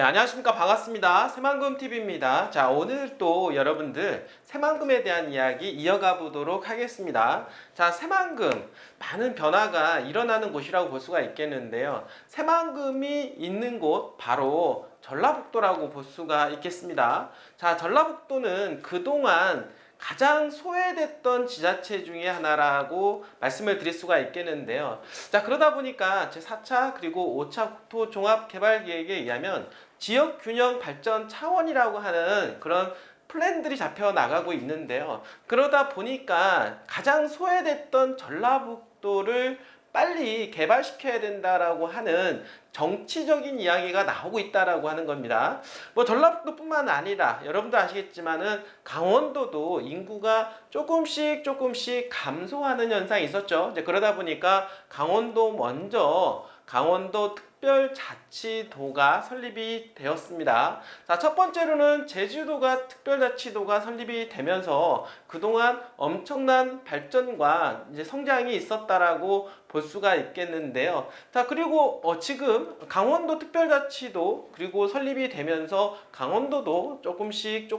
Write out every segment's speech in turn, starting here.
안녕하십니까. 반갑습니다. 새만금TV입니다. 자, 오늘 또 여러분들 새만금에 대한 이야기 이어가 보도록 하겠습니다. 자, 새만금, 많은 변화가 일어나는 곳이라고 볼 수가 있겠는데요. 새만금이 있는 곳, 바로 전라북도라고 볼 수가 있겠습니다. 자, 전라북도는 그동안 가장 소외됐던 지자체 중에 하나라고 말씀을 드릴 수가 있겠는데요. 자, 그러다 보니까 제4차 그리고 5차 국토 종합 개발 계획에 의하면 지역 균형 발전 차원이라고 하는 그런 플랜들이 잡혀 나가고 있는데요. 그러다 보니까 가장 소외됐던 전라북도를 빨리 개발시켜야 된다라고 하는 정치적인 이야기가 나오고 있다라고 하는 겁니다. 뭐 전라북도뿐만 아니라 여러분도 아시겠지만은 강원도도 인구가 조금씩 감소하는 현상이 있었죠. 이제 그러다 보니까 강원도 특별자치도가 설립이 되었습니다. 자, 첫 번째로는 제주도가 특별자치도가 설립이 되면서 그동안 엄청난 발전과 이제 성장이 있었다라고 볼 수가 있겠는데요. 자, 그리고 지금 강원도 특별자치도 그리고 설립이 되면서 강원도도 조금씩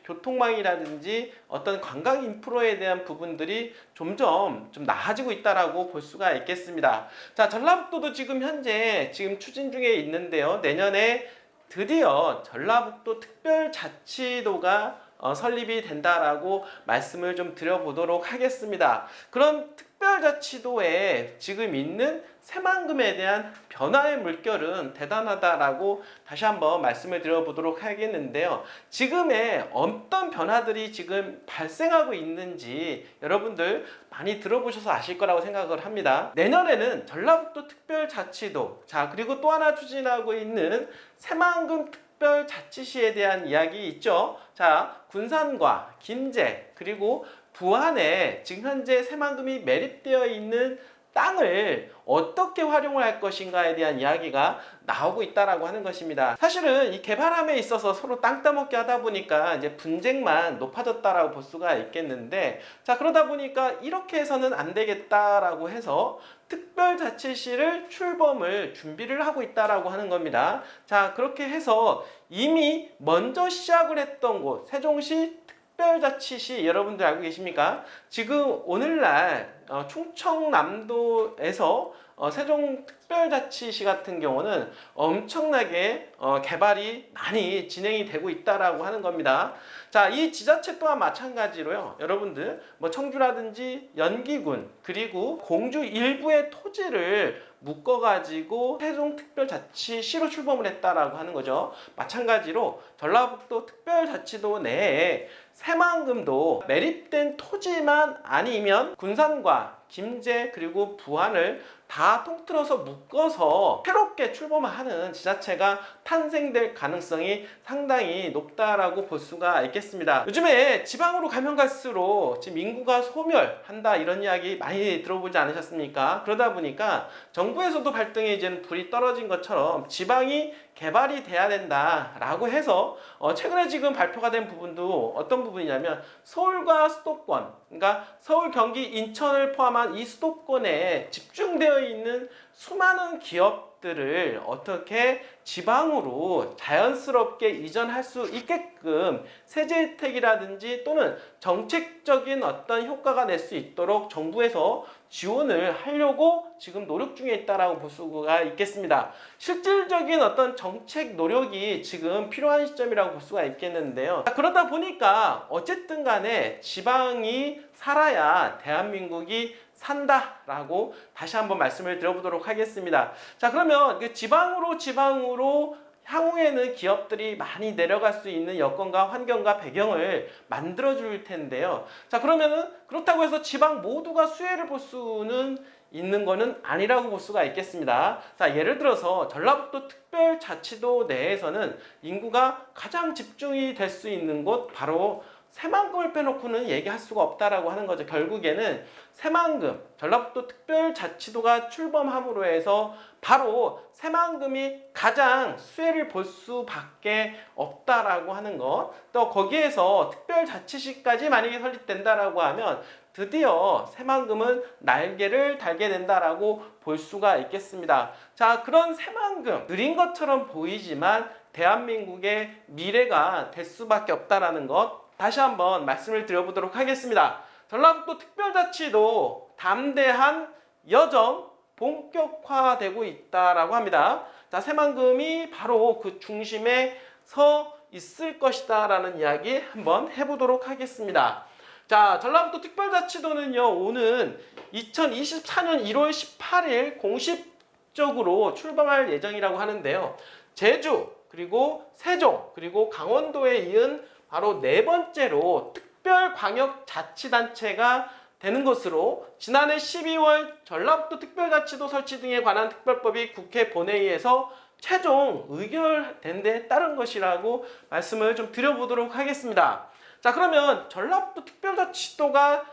교통망이라든지 어떤 관광 인프라에 대한 부분들이 점점 좀 나아지고 있다라고 볼 수가 있겠습니다. 자, 전라북도도 지금 현재 추진 중에 있는데요. 내년에 드디어 전라북도 특별자치도가 설립이 된다라고 말씀을 좀 드려보도록 하겠습니다. 그런 특별자치도에 지금 있는 새만금에 대한 변화의 물결은 대단하다라고 다시 한번 말씀을 드려보도록 하겠는데요. 지금의 어떤 변화들이 지금 발생하고 있는지 여러분들 많이 들어보셔서 아실 거라고 생각을 합니다. 내년에는 전라북도 특별자치도, 자, 그리고 또 하나 추진하고 있는 새만금 특별자치시에 대한 이야기 있죠. 자, 군산과 김제 그리고 부안에 지금 현재 새만금이 매립되어 있는 땅을 어떻게 활용을 할 것인가에 대한 이야기가 나오고 있다라고 하는 것입니다. 사실은 이 개발함에 있어서 서로 땅 따먹기 하다 보니까 이제 분쟁만 높아졌다라고 볼 수가 있겠는데, 자, 그러다 보니까 이렇게 해서는 안 되겠다라고 해서 특별자치시를 출범을 준비를 하고 있다라고 하는 겁니다. 자, 그렇게 해서 이미 먼저 시작을 했던 곳 세종시 특별자치시 여러분들 알고 계십니까? 지금 오늘날 충청남도에서 세종특별자치시 같은 경우는 엄청나게 개발이 많이 진행이 되고 있다라고 하는 겁니다. 자, 이 지자체 또한 마찬가지로요. 여러분들 뭐 청주라든지 연기군 그리고 공주 일부의 토지를 묶어가지고 세종특별자치시로 출범을 했다라고 하는 거죠. 마찬가지로 전라북도 특별자치도 내에 새만금도 매립된 토지만 아니면 군산과 김제 그리고 부안을 다 통틀어서 묶어서 새롭게 출범하는 지자체가 탄생될 가능성이 상당히 높다라고 볼 수가 있겠습니다. 요즘에 지방으로 가면 갈수록 지금 인구가 소멸한다 이런 이야기 많이 들어보지 않으셨습니까? 그러다 보니까 정부에서도 발등에 이제는 불이 떨어진 것처럼 지방이 개발이 돼야 된다라고 해서 최근에 지금 발표가 된 부분도 어떤 부분이냐면 서울과 수도권, 그러니까 서울, 경기, 인천을 포함한 이 수도권에 집중되어 있는 수많은 기업들을 어떻게 지방으로 자연스럽게 이전할 수 있게끔 세제 혜택이라든지 또는 정책적인 어떤 효과가 낼 수 있도록 정부에서 지원을 하려고 지금 노력 중에 있다라고 볼 수가 있겠습니다. 실질적인 어떤 정책 노력이 지금 필요한 시점이라고 볼 수가 있겠는데요. 그러다 보니까 어쨌든 간에 지방이 살아야 대한민국이 산다라고 다시 한번 말씀을 드려보도록 하겠습니다. 자, 그러면 지방으로 향후에는 기업들이 많이 내려갈 수 있는 여건과 환경과 배경을 만들어 줄 텐데요. 자, 그러면은 그렇다고 해서 지방 모두가 수혜를 볼 수는 있는 거는 아니라고 볼 수가 있겠습니다. 자, 예를 들어서 전라북도 특별자치도 내에서는 인구가 가장 집중이 될 수 있는 곳 바로 새만금을 빼놓고는 얘기할 수가 없다라고 하는 거죠. 결국에는 새만금, 전라북도 특별자치도가 출범함으로 해서 바로 새만금이 가장 수혜를 볼 수밖에 없다라고 하는 것. 또 거기에서 특별자치시까지 만약에 설립된다라고 하면 드디어 새만금은 날개를 달게 된다라고 볼 수가 있겠습니다. 자, 그런 새만금 느린 것처럼 보이지만 대한민국의 미래가 될 수밖에 없다라는 것 다시 한번 말씀을 드려보도록 하겠습니다. 전라북도 특별자치도 담대한 여정 본격화되고 있다라고 합니다. 자, 새만금이 바로 그 중심에 서 있을 것이다 라는 이야기 한번 해보도록 하겠습니다. 자, 전라북도 특별자치도는요, 오는 2024년 1월 18일 공식적으로 출범할 예정이라고 하는데요. 제주, 그리고 세종, 그리고 강원도에 이은 바로 네 번째로 특별광역자치단체가 되는 것으로 지난해 12월 전라북도 특별자치도 설치 등에 관한 특별법이 국회 본회의에서 최종 의결된 데 따른 것이라고 말씀을 좀 드려보도록 하겠습니다. 자, 그러면 전라북도 특별자치도가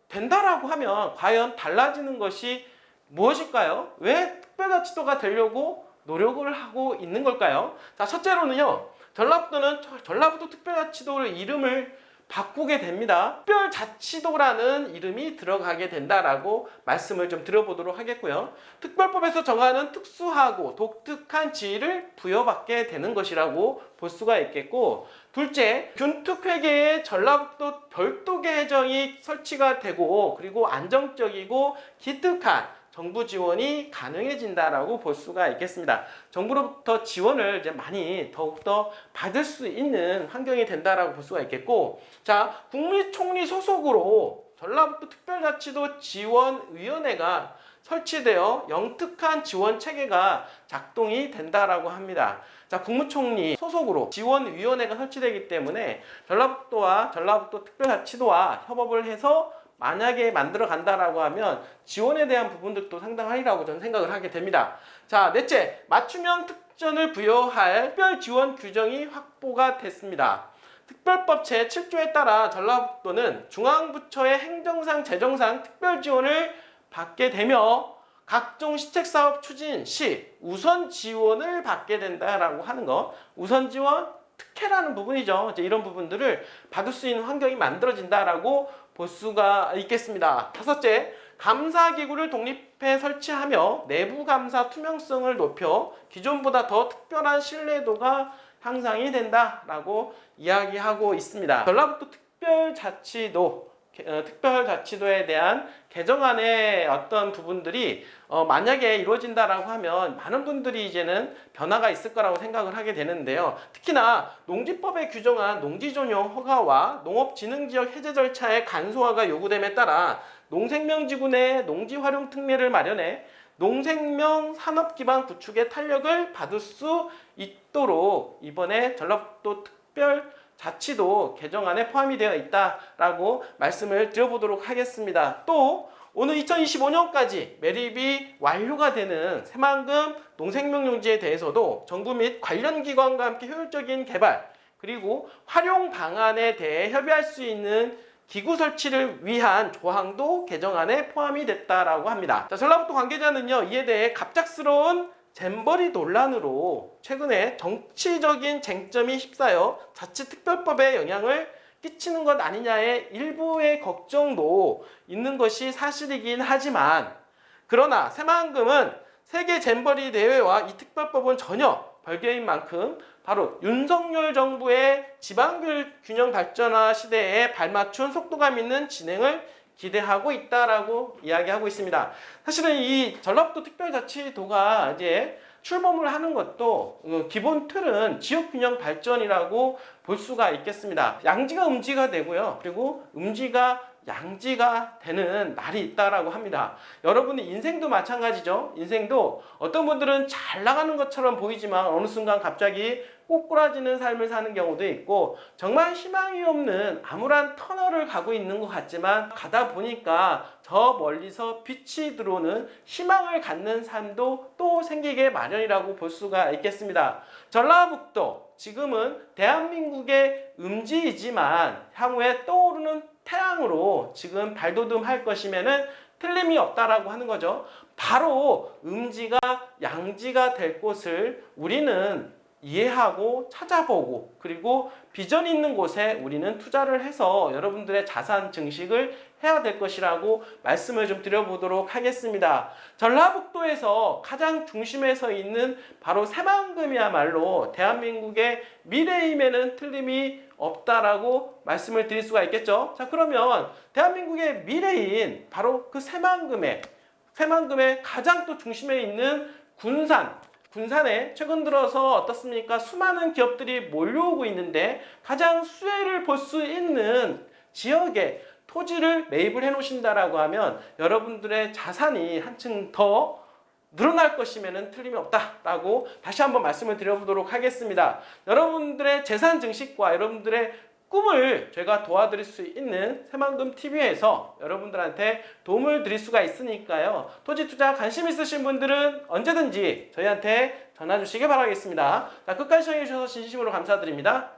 된다라고 하면 과연 달라지는 것이 무엇일까요? 왜 특별자치도가 되려고 노력을 하고 있는 걸까요? 자, 첫째로는요, 전라북도는 전라북도 특별자치도의 이름을 바꾸게 됩니다. 특별자치도라는 이름이 들어가게 된다라고 말씀을 좀 드려보도록 하겠고요. 특별법에서 정하는 특수하고 독특한 지위를 부여받게 되는 것이라고 볼 수가 있겠고, 둘째, 균특회계의 전라북도 별도계 해정이 설치가 되고, 그리고 안정적이고 기특한 정부 지원이 가능해진다라고 볼 수가 있겠습니다. 정부로부터 지원을 이제 많이 더욱더 받을 수 있는 환경이 된다라고 볼 수가 있겠고, 자, 국무총리 소속으로 전라북도 특별자치도 지원위원회가 설치되어 영특한 지원 체계가 작동이 된다라고 합니다. 자, 국무총리 소속으로 지원위원회가 설치되기 때문에 전라북도와 전라북도 특별자치도와 협업을 해서 만약에 만들어 간다라고 하면 지원에 대한 부분들도 상당하리라고 저는 생각을 하게 됩니다. 자, 넷째, 맞춤형 특전을 부여할 특별 지원 규정이 확보가 됐습니다. 특별법 제7조에 따라 전라북도는 중앙부처의 행정상, 재정상 특별 지원을 받게 되며 각종 시책사업 추진 시 우선 지원을 받게 된다라고 하는 것, 우선 지원, 특혜라는 부분이죠. 이제 이런 부분들을 받을 수 있는 환경이 만들어진다라고 볼 수가 있겠습니다. 다섯째, 감사기구를 독립해 설치하며 내부 감사 투명성을 높여 기존보다 더 특별한 신뢰도가 향상이 된다라고 이야기하고 있습니다. 전라북도 특별자치도에 대한 개정안의 어떤 부분들이 만약에 이루어진다라고 하면 많은 분들이 이제는 변화가 있을 거라고 생각을 하게 되는데요. 특히나 농지법에 규정한 농지전용 허가와 농업진흥지역 해제 절차의 간소화가 요구됨에 따라 농생명지구 내 농지활용 특례를 마련해 농생명 산업기반 구축의 탄력을 받을 수 있도록 이번에 전라북도 특별자치도 개정안에 포함이 되어 있다라고 말씀을 드려보도록 하겠습니다. 또 오늘 2025년까지 매립이 완료가 되는 새만금 농생명용지에 대해서도 정부 및 관련 기관과 함께 효율적인 개발 그리고 활용 방안에 대해 협의할 수 있는 기구 설치를 위한 조항도 개정안에 포함이 됐다라고 합니다. 자, 전라북도 관계자는요, 이에 대해 갑작스러운 잼버리 논란으로 최근에 정치적인 쟁점이 휩싸여 자치특별법에 영향을 끼치는 것 아니냐의 일부의 걱정도 있는 것이 사실이긴 하지만, 그러나 새만금은 세계 잼버리 대회와 이 특별법은 전혀 별개인 만큼 바로 윤석열 정부의 지방균형 발전화 시대에 발맞춘 속도감 있는 진행을 기대하고 있다라고 이야기하고 있습니다. 사실은 이 전라북도 특별자치도가 이제 출범을 하는 것도 기본 틀은 지역균형 발전이라고 볼 수가 있겠습니다. 양지가 음지가 되고요. 그리고 음지가 양지가 되는 날이 있다라고 합니다. 여러분의 인생도 마찬가지죠. 인생도 어떤 분들은 잘 나가는 것처럼 보이지만 어느 순간 갑자기 꼬꾸라지는 삶을 사는 경우도 있고, 정말 희망이 없는 암울한 터널을 가고 있는 것 같지만 가다 보니까 저 멀리서 빛이 들어오는 희망을 갖는 삶도 또 생기게 마련이라고 볼 수가 있겠습니다. 전라북도 지금은 대한민국의 음지이지만 향후에 떠오르는 태양으로 지금 발돋움할 것이면은 틀림이 없다라고 하는 거죠. 바로 음지가 양지가 될 곳을 우리는 이해하고 찾아보고 그리고 비전 있는 곳에 우리는 투자를 해서 여러분들의 자산 증식을 해야 될 것이라고 말씀을 좀 드려보도록 하겠습니다. 전라북도에서 가장 중심에 서 있는 바로 새만금이야말로 대한민국의 미래임에는 틀림이 없다라고 말씀을 드릴 수가 있겠죠. 자, 그러면 대한민국의 미래인 바로 그 새만금의 가장 또 중심에 있는 군산에 최근 들어서 어떻습니까? 수많은 기업들이 몰려오고 있는데 가장 수혜를 볼 수 있는 지역에 토지를 매입을 해 놓으신다라고 하면 여러분들의 자산이 한층 더 늘어날 것이면 틀림이 없다라고 다시 한번 말씀을 드려보도록 하겠습니다. 여러분들의 재산 증식과 여러분들의 꿈을 제가 도와드릴 수 있는 새만금TV에서 여러분들한테 도움을 드릴 수가 있으니까요. 토지 투자 관심 있으신 분들은 언제든지 저희한테 전화 주시기 바라겠습니다. 자, 끝까지 시청해 주셔서 진심으로 감사드립니다.